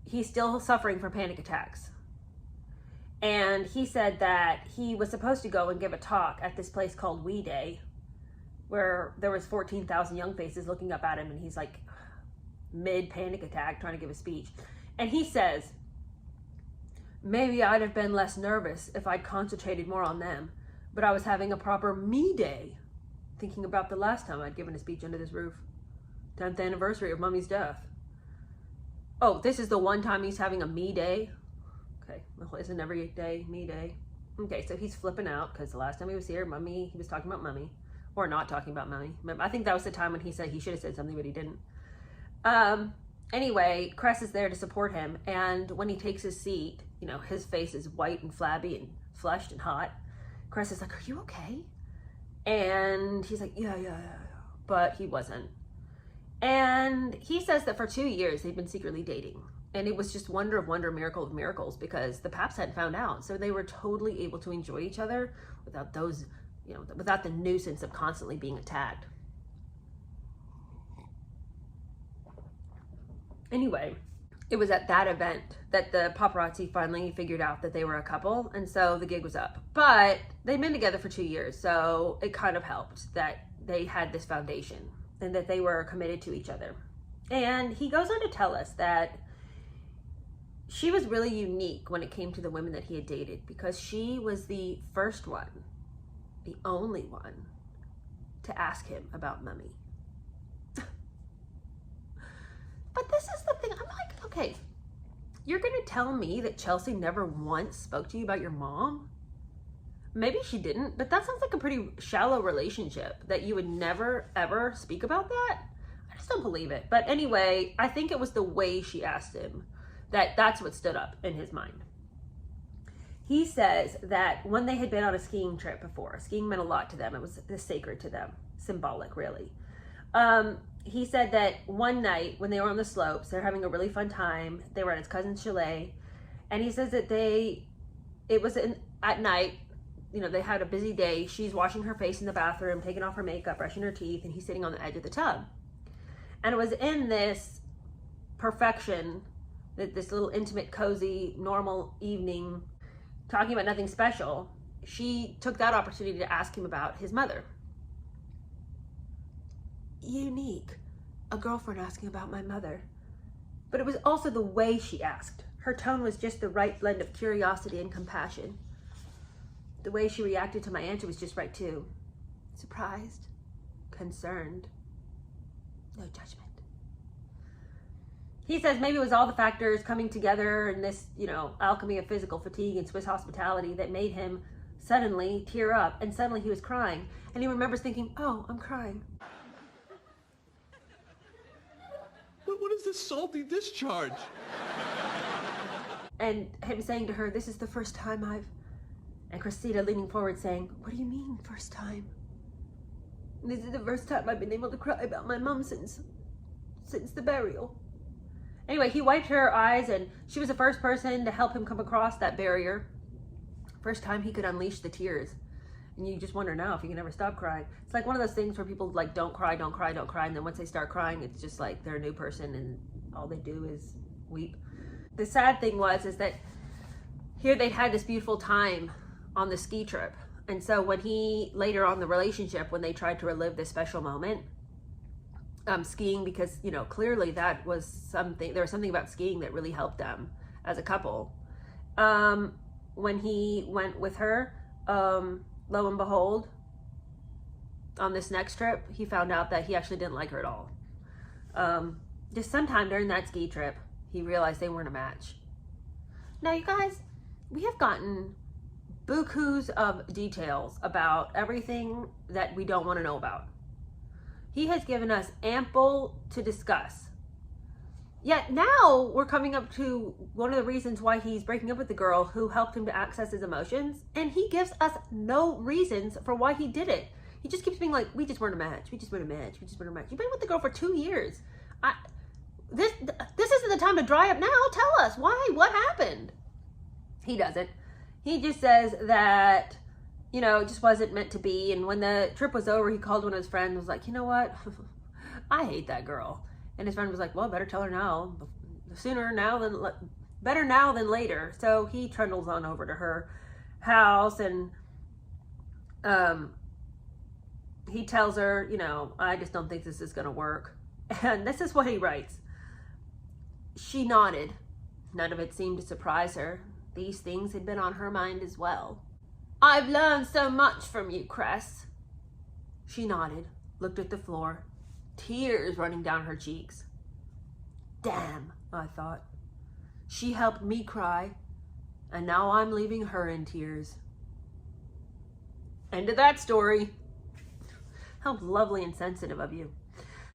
he's still suffering from panic attacks. And he said that he was supposed to go and give a talk at this place called We Day, where there was 14,000 young faces looking up at him, and he's like mid panic attack trying to give a speech. And he says, maybe I'd have been less nervous if I'd concentrated more on them, but I was having a proper me day, thinking about the last time I'd given a speech under this roof. 10th anniversary of Mummy's death. Oh, this is the one time he's having a me day? Okay, well, isn't every day me day? Okay, so he's flipping out because the last time he was here, Mummy, he was talking about Mummy, or not talking about Mummy. I think that was the time when he said he should have said something, but he didn't. Anyway, Cress is there to support him, and when he takes his seat, you know, his face is white and flabby and flushed and hot. Cress is like, are you okay? And he's like, yeah, but he wasn't. And he says that for 2 years they've been secretly dating. And it was just wonder of wonder, miracle of miracles, because the Paps hadn't found out. So they were totally able to enjoy each other without those, you know, without the nuisance of constantly being attacked. Anyway, it was at that event that the paparazzi finally figured out that they were a couple. And so the gig was up. But they'd been together for 2 years. So it kind of helped that they had this foundation and that they were committed to each other. And he goes on to tell us that she was really unique when it came to the women that he had dated, because she was the first one, the only one, to ask him about Mummy. But this is the thing, I'm like, okay, you're gonna tell me that Chelsea never once spoke to you about your mom? Maybe she didn't, but that sounds like a pretty shallow relationship, that you would never ever speak about that. I just don't believe it. But anyway, I think it was the way she asked him that's what stood up in his mind. He says that when they had been on a skiing trip before, skiing meant a lot to them. It was sacred to them, symbolic, really. He said that one night when they were on the slopes, they're having a really fun time. They were at his cousin's chalet, and he says that it was at night. You know, they had a busy day. She's washing her face in the bathroom, taking off her makeup, brushing her teeth, and he's sitting on the edge of the tub. And it was in this perfection, this little intimate, cozy, normal evening, talking about nothing special, she took that opportunity to ask him about his mother. Unique, a girlfriend asking about my mother. But it was also the way she asked. Her tone was just the right blend of curiosity and compassion. The way she reacted to my answer was just right too. Surprised, concerned, no judgment. He says maybe it was all the factors coming together in this, you know, alchemy of physical fatigue and Swiss hospitality that made him suddenly tear up, and suddenly he was crying. And he remembers thinking, oh, I'm crying. What is this salty discharge? And him saying to her, this is the first time and Cressida leaning forward saying, what do you mean, first time? This is the first time I've been able to cry about my mom since the burial. Anyway, he wiped her eyes, and she was the first person to help him come across that barrier. First time he could unleash the tears. And you just wonder now if he can ever stop crying. It's like one of those things where people like, don't cry. And then once they start crying, it's just like they're a new person and all they do is weep. The sad thing is that here they'd had this beautiful time on the ski trip. And so when he, later on in the relationship, when they tried to relive this special moment, skiing, because, you know, clearly that was something, there was something about skiing that really helped them as a couple. When he went with her, lo and behold, on this next trip, he found out that he actually didn't like her at all. Just sometime during that ski trip, he realized they weren't a match. Now, you guys, we have gotten bukus of details about everything that we don't want to know about. He has given us ample to discuss. Yet now we're coming up to one of the reasons why he's breaking up with the girl who helped him to access his emotions, and he gives us no reasons for why he did it. He just keeps being like, we just weren't a match. You've been with the girl for 2 years. This isn't the time to dry up now. Tell us why. What happened? He doesn't. He just says that, you know, it just wasn't meant to be. And when the trip was over, he called one of his friends and was like, you know what? I hate that girl. And his friend was like, well, better tell her now better now than later. So he trundles on over to her house, and he tells her, I just don't think this is going to work. And this is what he writes. She nodded. None of it seemed to surprise her. These things had been on her mind as well. I've learned so much from you, Cress. She nodded, looked at the floor, tears running down her cheeks. Damn, I thought. She helped me cry, and now I'm leaving her in tears. End of that story. How lovely and sensitive of you.